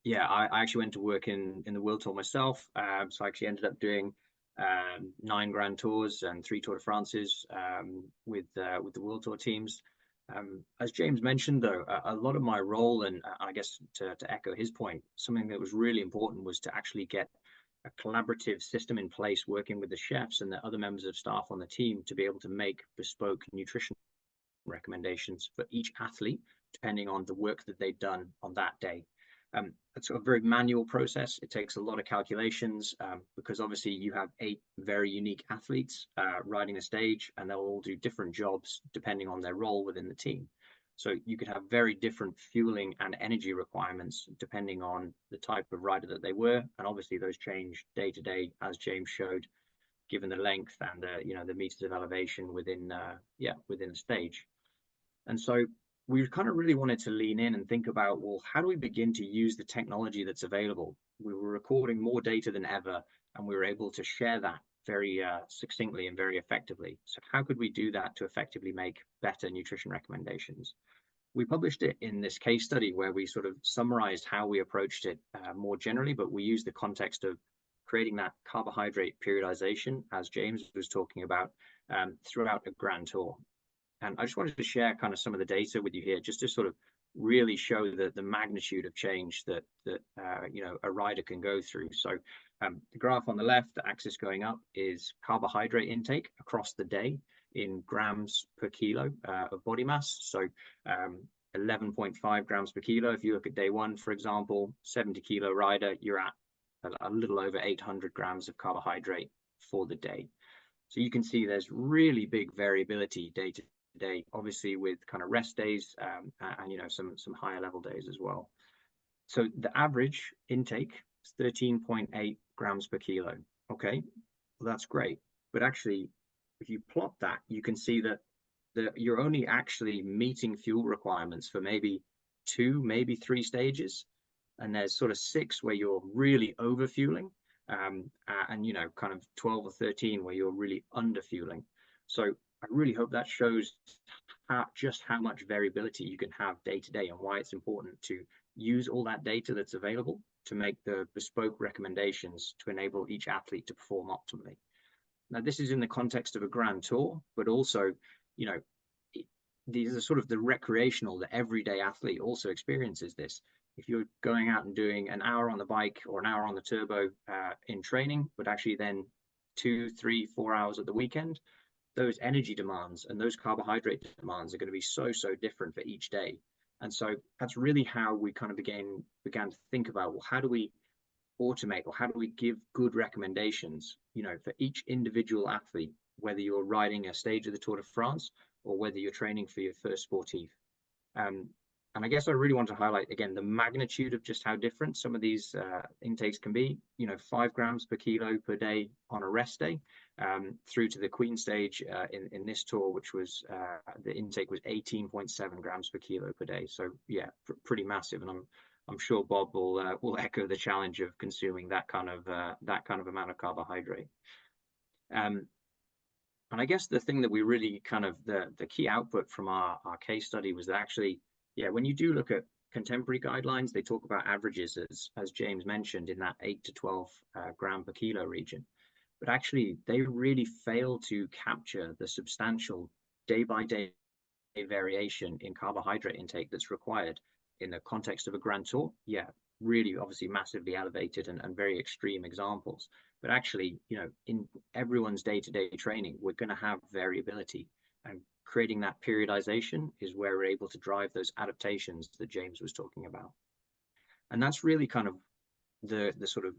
Yeah, I actually went to work in the World Tour myself, so I actually ended up doing 9 Grand Tours and 3 Tour de France's with the World Tour teams. As James mentioned, though, a lot of my role, and I guess to echo his point, something that was really important was to actually get a collaborative system in place, working with the chefs and the other members of staff on the team to be able to make bespoke nutrition recommendations for each athlete, depending on the work that they've done on that day. It's a very manual process. It takes a lot of calculations because obviously you have 8 very unique athletes riding a stage, and they'll all do different jobs depending on their role within the team. So you could have very different fueling and energy requirements depending on the type of rider that they were, and obviously those change day to day, as James showed, given the length and the meters of elevation within within the stage. And so we kind of really wanted to lean in and think about, well, how do we begin to use the technology that's available? We were recording more data than ever, and we were able to share that very succinctly and very effectively. So how could we do that to effectively make better nutrition recommendations? We published it in this case study where we sort of summarized how we approached it more generally, but we used the context of creating that carbohydrate periodization, as James was talking about, throughout a Grand Tour. And I just wanted to share kind of some of the data with you here, just to sort of really show the magnitude of change that a rider can go through. So the graph on the left, the axis going up, is carbohydrate intake across the day in grams per kilo of body mass. So 11.5 grams per kilo. If you look at day 1, for example, 70 kilo rider, you're at a little over 800 grams of carbohydrate for the day. So you can see there's really big variability day to day, obviously with kind of rest days and some higher level days as well. So the average intake is 13.8 grams per kilo. Okay, well, that's great, but actually if you plot that, you can see that you're only actually meeting fuel requirements for maybe 2, maybe 3 stages, and there's sort of 6 where you're really over fueling, and kind of 12 or 13 where you're really under fueling. So I really hope that shows just how much variability you can have day to day, and why it's important to use all that data that's available to make the bespoke recommendations to enable each athlete to perform optimally. Now, this is in the context of a Grand Tour, but also, these are sort of the recreational, the everyday athlete also experiences this. If you're going out and doing an hour on the bike or an hour on the turbo in training, but actually then 2, 3, 4 hours at the weekend, those energy demands and those carbohydrate demands are going to be so different for each day. And so that's really how we kind of began to think about, well, how do we automate, or how do we give good recommendations, for each individual athlete, whether you're riding a stage of the Tour de France or whether you're training for your first sportif. And I guess I really want to highlight again the magnitude of just how different some of these intakes can be. 5 grams per kilo per day on a rest day, through to the Queen stage in this tour, which was the intake was 18.7 grams per kilo per day. So yeah, pretty massive. And I'm sure Bob will echo the challenge of consuming that kind of amount of carbohydrate. And I guess the thing that we really kind of the key output from our case study was that actually, when you do look at contemporary guidelines, they talk about averages as James mentioned in that 8 to 12 gram per kilo region. But actually, they really fail to capture the substantial day-by-day variation in carbohydrate intake that's required in the context of a Grand Tour. Really obviously massively elevated and very extreme examples. But actually, in everyone's day-to-day training, we're going to have variability. And creating that periodization is where we're able to drive those adaptations that James was talking about. And that's really kind of the sort of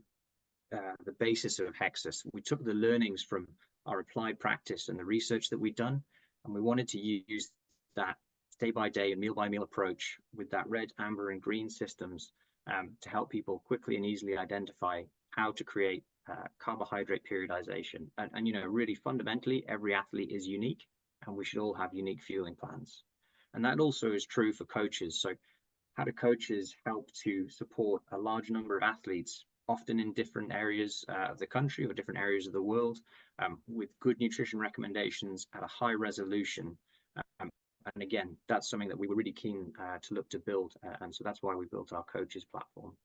the basis of Hexis. We took the learnings from our applied practice and the research that we'd done, and we wanted to use that day by day and meal by meal approach with that red, amber, and green systems to help people quickly and easily identify how to create carbohydrate periodization. And you know, really fundamentally, every athlete is unique, and we should all have unique fueling plans. And that also is true for coaches. So how do coaches help to support a large number of athletes, often in different areas of the country or different areas of the world, with good nutrition recommendations at a high resolution? And again, that's something that we were really keen to look to build. And so that's why we built our coaches platform.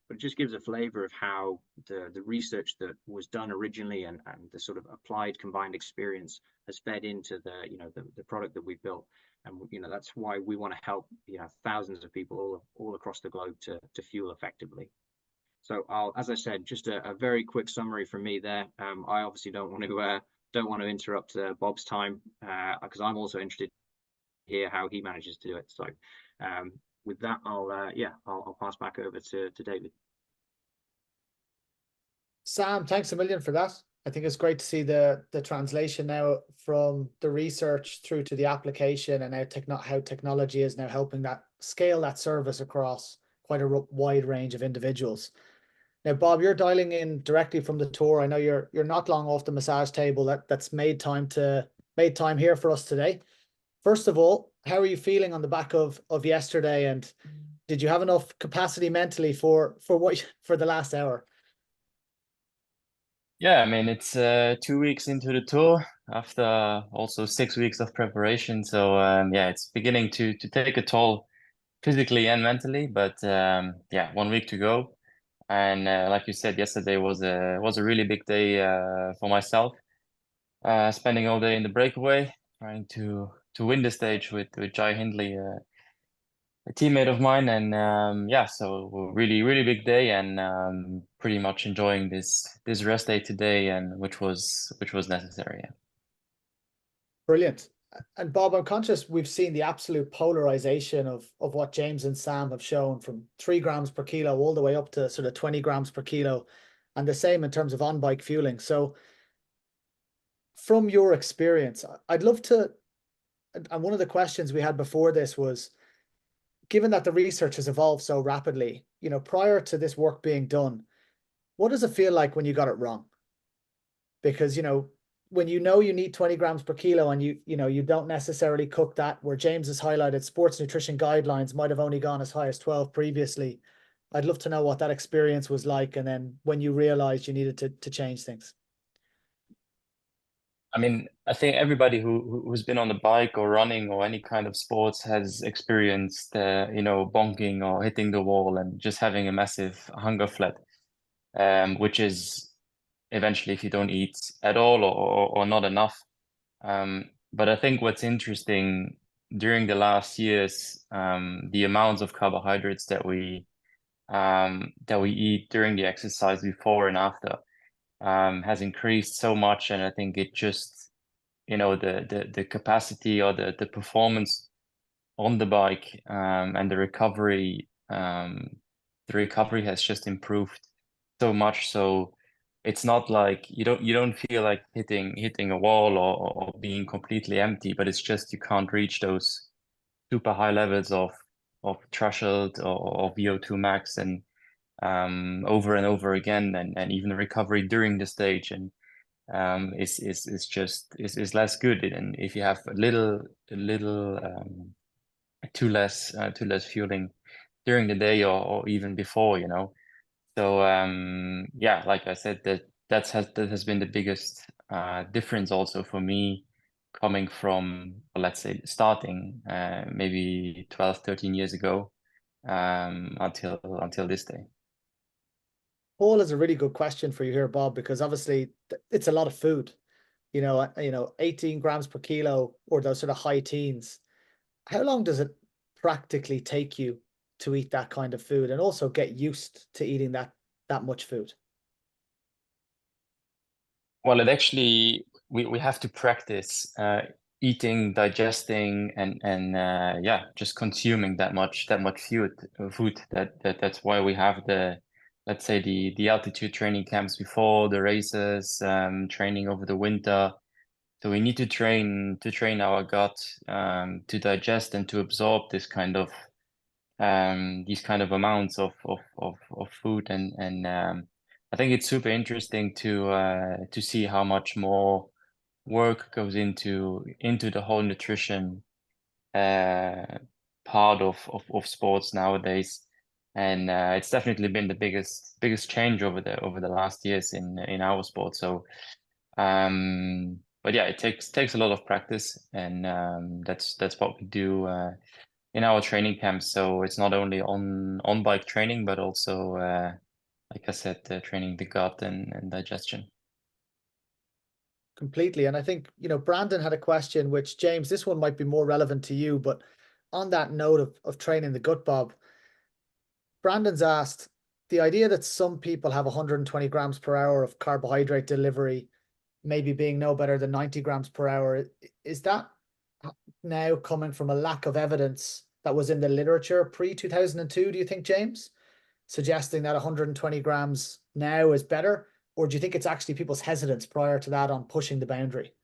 But it just gives a flavor of how the research that was done originally and the sort of applied combined experience has fed into the, you know, the product that we've built. And, you know, that's why we want to help, you know, thousands of people all across the globe to fuel effectively. So as I said, just a very quick summary from me there. I obviously don't want to interrupt Bob's time because I'm also interested to hear how he manages to do it. So with that, I'll pass back over to David. Sam, thanks a million for that. I think it's great to see the translation now from the research through to the application, and how technology is now helping that scale that service across quite a wide range of individuals. Now, Bob, you're dialing in directly from the tour. I know you're not long off the massage table that's made time here for us today. First of all, how are you feeling on the back of yesterday, and did you have enough capacity mentally for the last hour? Yeah, I mean, it's 2 weeks into the tour after also 6 weeks of preparation. So yeah, it's beginning to take a toll physically and mentally. But yeah, 1 week to go, and like you said, yesterday was a really big day for myself. Spending all day in the breakaway, trying to win the stage with Jai Hindley, a teammate of mine, and yeah, so really big day, and pretty much enjoying this rest day today, and which was necessary. Yeah. Brilliant. And Bob, I'm conscious we've seen the absolute polarization of what James and Sam have shown, from 3 grams per kilo all the way up to sort of 20 grams per kilo, and the same in terms of on-bike fueling. So from your experience, I'd love to, and one of the questions we had before this was, given that the research has evolved so rapidly, you know, prior to this work being done, what does it feel like when you got it wrong? Because, you know, when you need 20 grams per kilo and you don't necessarily cook that, where James has highlighted sports nutrition guidelines might have only gone as high as 12 previously. I'd love to know what that experience was like, and then when you realized you needed to change things. I mean, I think everybody who's been on the bike or running or any kind of sports has experienced, you know, bonking or hitting the wall and just having a massive hunger flare, which is eventually if you don't eat at all or not enough. But I think what's interesting during the last years, the amounts of carbohydrates that we eat during the exercise before and after has increased so much, and I think it just, you know, the capacity or the performance on the bike and the recovery has just improved so much. So it's not like you don't feel like hitting a wall or being completely empty, but it's just you can't reach those super high levels of threshold or VO2 max and over and over again, and even the recovery during the stage and is less good. And if you have a little too less fueling during the day or even before, you know. So yeah, like I said, that has been the biggest difference also for me, coming from, let's say, starting maybe 12, 13 years ago until this day. Paul is a really good question for you here, Bob, because obviously it's a lot of food, you know, 18 grams per kilo or those sort of high teens. How long does it practically take you to eat that kind of food and also get used to eating that much food? Well, it actually, we have to practice eating, digesting, and yeah, just consuming that much food. That's why we have let's say the altitude training camps before the races, training over the winter. So we need to train our gut to digest and to absorb this kind of these kind of amounts of food, and I think it's super interesting to see how much more work goes into the whole nutrition part of sports nowadays, and it's definitely been the biggest change over the last years in our sport. So but yeah, it takes a lot of practice, and that's what we do in our training camps. So it's not only on bike training, but also like I said, training the gut and digestion. Completely. And I think, Brandon had a question, which, James, this one might be more relevant to you, but on that note of training the gut, Bob, Brandon's asked, the idea that some people have 120 grams per hour of carbohydrate delivery, maybe being no better than 90 grams per hour, is that now coming from a lack of evidence that was in the literature pre-2002, do you think, James? Suggesting that 120 grams now is better? Or do you think it's actually people's hesitance prior to that on pushing the boundary?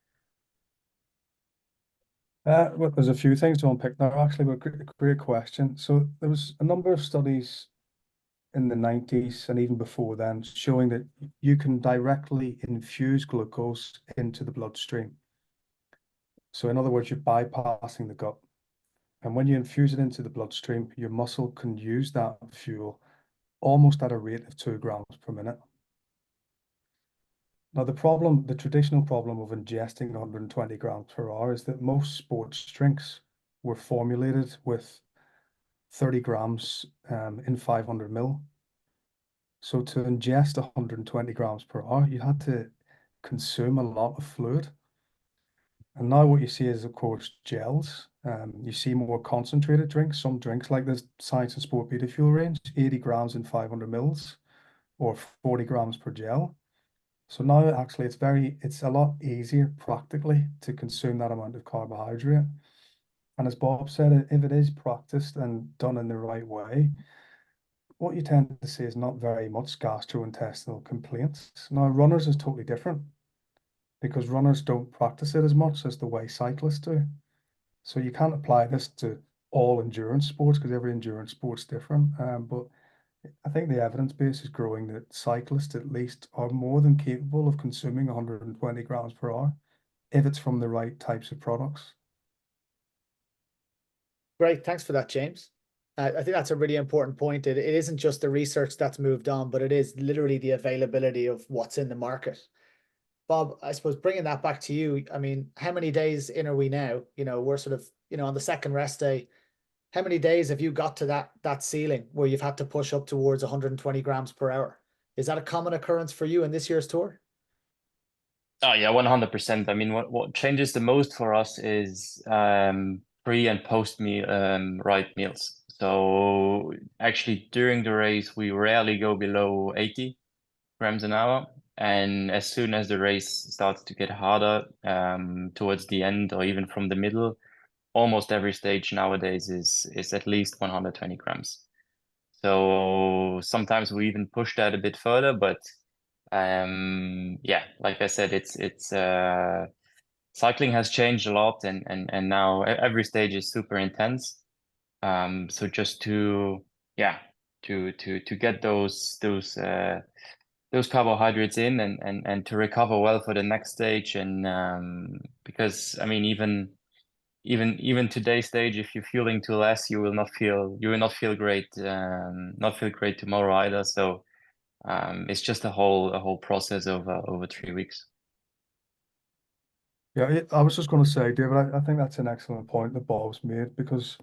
Well, there's a few things to unpick there, actually, but great question. So there was a number of studies in the 90s and even before then showing that you can directly infuse glucose into the bloodstream. So in other words, you're bypassing the gut. And when you infuse it into the bloodstream, your muscle can use that fuel almost at a rate of 2 grams per minute. Now, the traditional problem of ingesting 120 grams per hour is that most sports drinks were formulated with 30 grams in 500 ml. So to ingest 120 grams per hour, you had to consume a lot of fluid. And now what you see is, of course, gels. You see more concentrated drinks. Some drinks like this Science and Sport Beta Fuel range, 80 grams in 500 mils or 40 grams per gel. So now actually it's a lot easier practically to consume that amount of carbohydrate. And as Bob said, if it is practiced and done in the right way, what you tend to see is not very much gastrointestinal complaints. Now, runners is totally different because runners don't practice it as much as the way cyclists do. So you can't apply this to all endurance sports because every endurance sport's different. But I think the evidence base is growing that cyclists at least are more than capable of consuming 120 grams per hour if it's from the right types of products. Great. Thanks for that, James. I think that's a really important point. It isn't just the research that's moved on, but it is literally the availability of what's in the market. Bob, I suppose bringing that back to you, I mean, how many days in are we now? We're sort of, on the second rest day. How many days have you got to that ceiling where you've had to push up towards 120 grams per hour? Is that a common occurrence for you in this year's tour? Oh yeah, 100%. I mean, what changes the most for us is pre and post meal ride meals. So actually during the race, we rarely go below 80 grams an hour. And as soon as the race starts to get harder towards the end or even from the middle, almost every stage nowadays is at least 120 grams. So sometimes we even push that a bit further, but yeah, like I said, it's cycling has changed a lot, and now every stage is super intense. So just to get those carbohydrates in and to recover well for the next stage, and because I mean even today's stage, if you're fueling too less, you will not feel great, not feel great tomorrow either. So it's just a whole process over 3 weeks. Yeah, I was just going to say, David, I think that's an excellent point that Bob's made because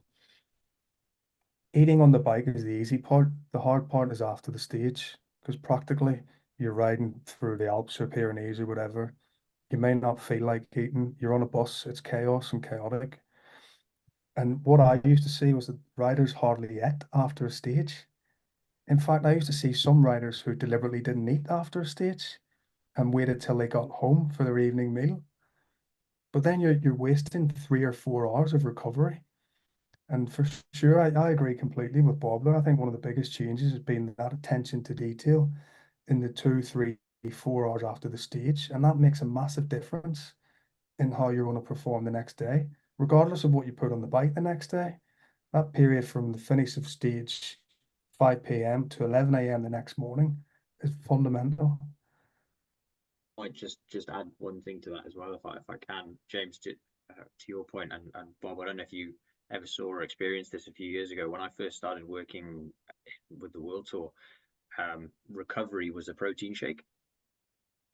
eating on the bike is the easy part. The hard part is after the stage because practically you're riding through the Alps or Pyrenees or whatever. You may not feel like eating. You're on a bus. It's chaos and chaotic. And what I used to see was that riders hardly ate after a stage. In fact, I used to see some riders who deliberately didn't eat after a stage and waited till they got home for their evening meal. But then you're wasting 3 or 4 hours of recovery. And for sure, I agree completely with Bob there. I think one of the biggest changes has been that attention to detail in the 2, 3, 4 hours after the stage. And that makes a massive difference in how you're going to perform the next day, regardless of what you put on the bike the next day. that period from the finish of stage 5 p.m. to 11 a.m. the next morning is fundamental. I might just add one thing to that as well, if I can, James, to your point, and Bob, I don't know if you ever saw or experienced this a few years ago when I first started working with the World Tour. Recovery was a protein shake,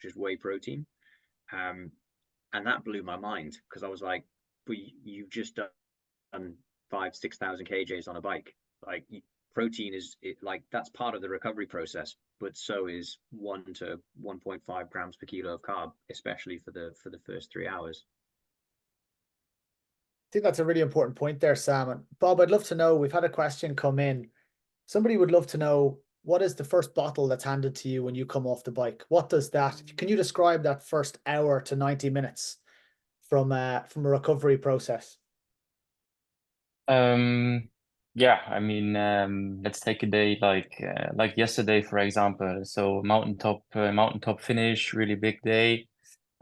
just whey protein, and that blew my mind, because I was like, but you've just done 5,000-6,000 kJs on a bike. Like, protein is like, that's part of the recovery process, but so is 1 to 1.5 grams per kilo of carb, especially for the first 3 hours. I think that's a really important point there, Sam. And Bob, I'd love to know, we've had a question come in. Somebody would love to know, what is the first bottle that's handed to you when you come off the bike? What does that, can you describe that first hour to 90 minutes from a recovery process? Yeah, I mean, let's take a day like yesterday, for example. So mountaintop finish, really big day.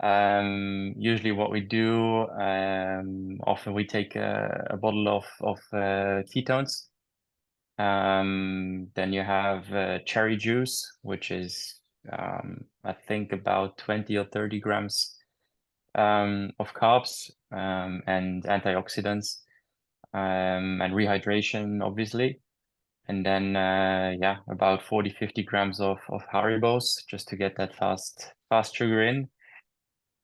Usually what we do, often we take a bottle of ketones. Then you have cherry juice, which is I think about 20 or 30 grams of carbs and antioxidants. And rehydration, obviously. And then, yeah, about 40-50 grams of Haribos, just to get that fast sugar in.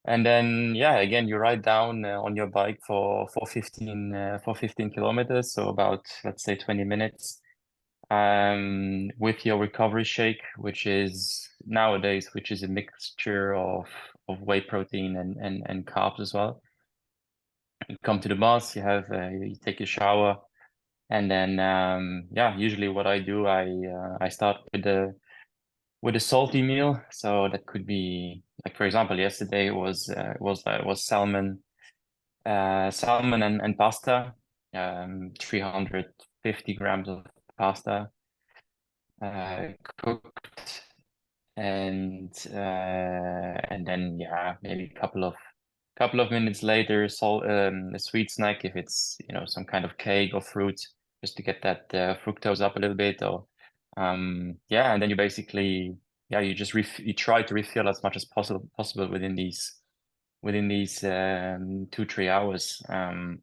And then, yeah, again, you ride down on your bike for 15 kilometers, so about, let's say, 20 minutes, with your recovery shake, which is nowadays, which is a mixture of whey protein and carbs as well. You come to the bus, you take a shower, and then yeah, usually what I do, I start with a salty meal. So that could be, like, for example, yesterday it was salmon, and pasta, 350 grams of pasta, cooked, and then, yeah, maybe a couple of minutes later, a sweet snack, if it's, some kind of cake or fruit, just to get that fructose up a little bit. Or yeah, and then you basically, yeah, you just you try to refill as much as possible within these 2-3 hours. And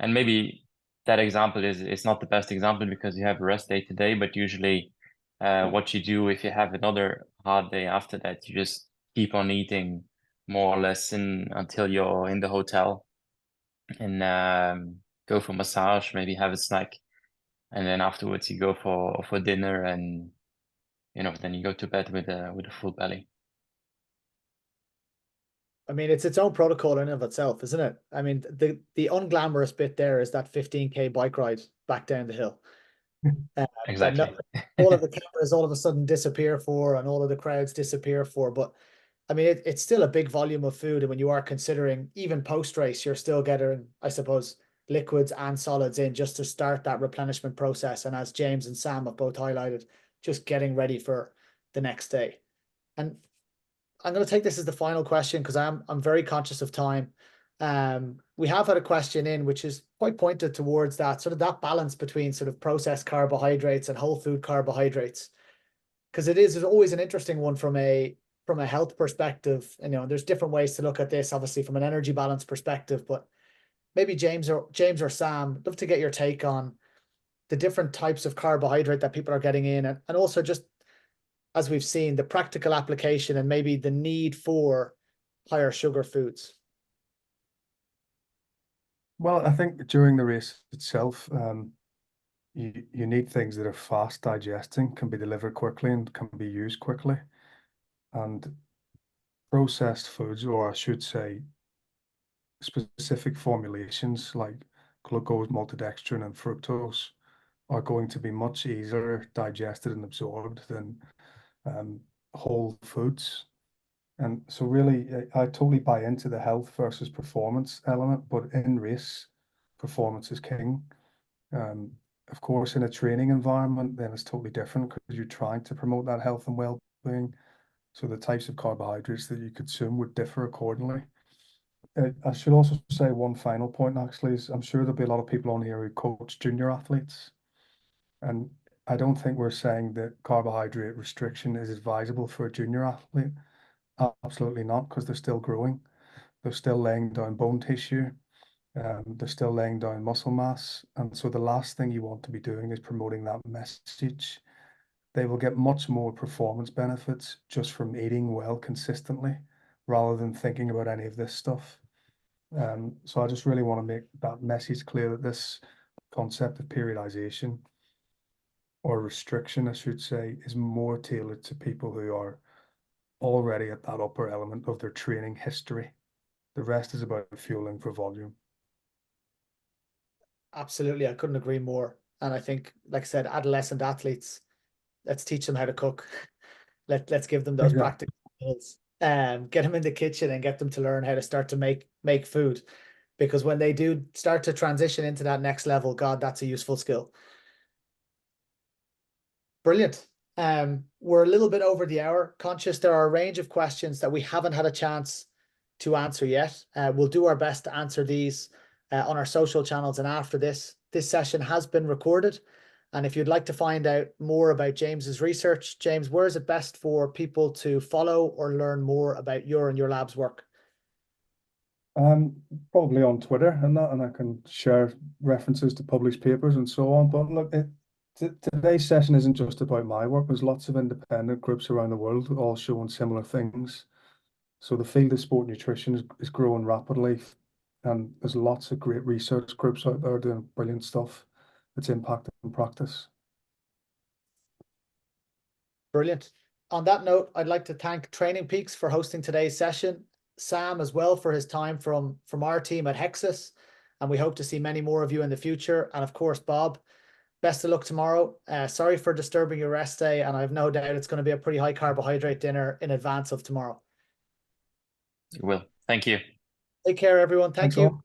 maybe that example is not the best example, because you have a rest day today, but usually what you do if you have another hard day after that, you just keep on eating more or less until you're in the hotel, and go for massage, maybe have a snack, and then afterwards you go for dinner, and then you go to bed with a full belly. I mean, it's its own protocol in and of itself, isn't it? I mean, the unglamorous bit there is that 15K bike ride back down the hill. Exactly. All of the cameras all of a sudden disappear for, and all of the crowds disappear for. But I mean, it's still a big volume of food. And when you are considering, even post-race, you're still getting, I suppose, liquids and solids in just to start that replenishment process. And as James and Sam have both highlighted, just getting ready for the next day. And I'm going to take this as the final question, because I'm very conscious of time. We have had a question in which is quite pointed towards that sort of that balance between sort of processed carbohydrates and whole food carbohydrates, because it is always an interesting one from a health perspective. There's different ways to look at this, obviously from an energy balance perspective, but maybe James or Sam, I'd love to get your take on the different types of carbohydrate that people are getting in, and also just, as we've seen, the practical application and maybe the need for higher sugar foods. Well, I think during the race itself, you need things that are fast digesting, can be delivered quickly, and can be used quickly. And processed foods, or I should say specific formulations like glucose, maltodextrin, and fructose, are going to be much easier digested and absorbed than whole foods. And so really, I totally buy into the health versus performance element, but in race, performance is king. Of course, in a training environment, then it's totally different, because you're trying to promote that health and well-being. So the types of carbohydrates that you consume would differ accordingly. I should also say one final point, actually, is I'm sure there'll be a lot of people on here who coach junior athletes. And I don't think we're saying that carbohydrate restriction is advisable for a junior athlete. Absolutely not, because they're still growing. They're still laying down bone tissue. They're still laying down muscle mass. And so the last thing you want to be doing is promoting that message. They will get much more performance benefits just from eating well consistently, rather than thinking about any of this stuff. So I just really want to make that message clear that this concept of periodization, or restriction, I should say, is more tailored to people who are already at that upper element of their training history. The rest is about fueling for volume. Absolutely, I couldn't agree more. And I think, like I said, adolescent athletes, let's teach them how to cook. Let's give them those Exactly. practical skills. Get them in the kitchen and get them to learn how to start to make food. Because when they do start to transition into that next level, God, that's a useful skill. Brilliant. We're a little bit over the hour. Conscious there are a range of questions that we haven't had a chance to answer yet. We'll do our best to answer these on our social channels. And after this session has been recorded. And if you'd like to find out more about James's research, James, where is it best for people to follow or learn more about your and your lab's work? Probably on Twitter and that, and I can share references to published papers and so on. But look, today's session isn't just about my work. There's lots of independent groups around the world all showing similar things. So the field of sport nutrition is growing rapidly, and there's lots of great research groups out there doing brilliant stuff that's impacting practice. Brilliant. On that note, I'd like to thank TrainingPeaks for hosting today's session, Sam as well for his time from our team at Hexis, and we hope to see many more of you in the future. And of course, Bob, best of luck tomorrow. Sorry for disturbing your rest day, and I have no doubt it's going to be a pretty high carbohydrate dinner in advance of tomorrow. You will. Thank you. Take care, everyone. Thank Thanks you. all.